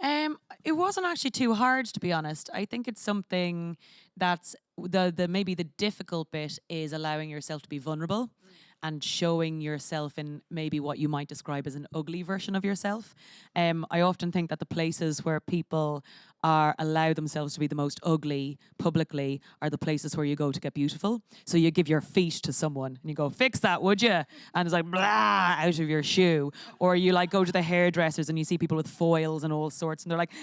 It wasn't actually too hard, to be honest. I think it's something that's the maybe the difficult bit is allowing yourself to be vulnerable and showing yourself in maybe what you might describe as an ugly version of yourself. I often think that the places where people are allow themselves to be the most ugly publicly are the places where you go to get beautiful. So you give your feet to someone and you go, fix that, would you? And it's like, blah, out of your shoe. Or you like go to the hairdressers and you see people with foils and all sorts and they're like,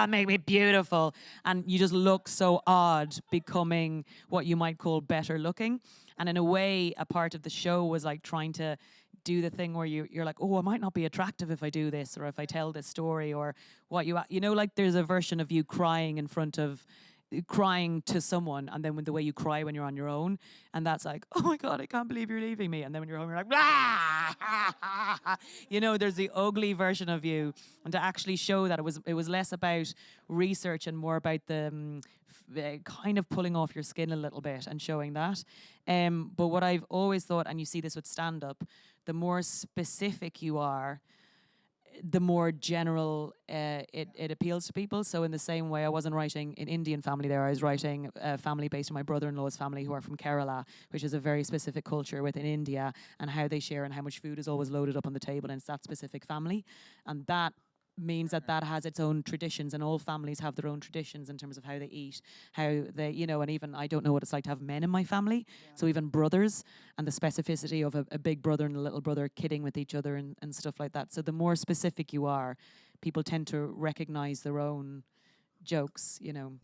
make me beautiful. And you just look so odd becoming what you might call better looking. And in a way, a part of the show was like trying to do the thing where you're like, oh, I might not be attractive if I do this or if I tell this story or what you know, like there's a version of you crying in front of crying to someone and then when the way you cry when you're on your own and that's like, oh my God, I can't believe you're leaving me. And then when you're home, you're like, ah! You know, there's the ugly version of you. And to actually show that it was less about research and more about the kind of pulling off your skin a little bit and showing that. But what I've always thought, and you see this with stand-up, the more specific you are, the more general it appeals to people. So in the same way, I wasn't writing an Indian family there. I was writing a family based on my brother-in-law's family who are from Kerala, which is a very specific culture within India, and how they share and how much food is always loaded up on the table, and it's that specific family. And that means that that has its own traditions, and all families have their own traditions in terms of how they eat, how they, you know, and even I don't know what it's like to have men in my family, so even brothers, and the specificity of a big brother and a little brother kidding with each other and stuff like that. So the more specific you are, people tend to recognize their own jokes, you know.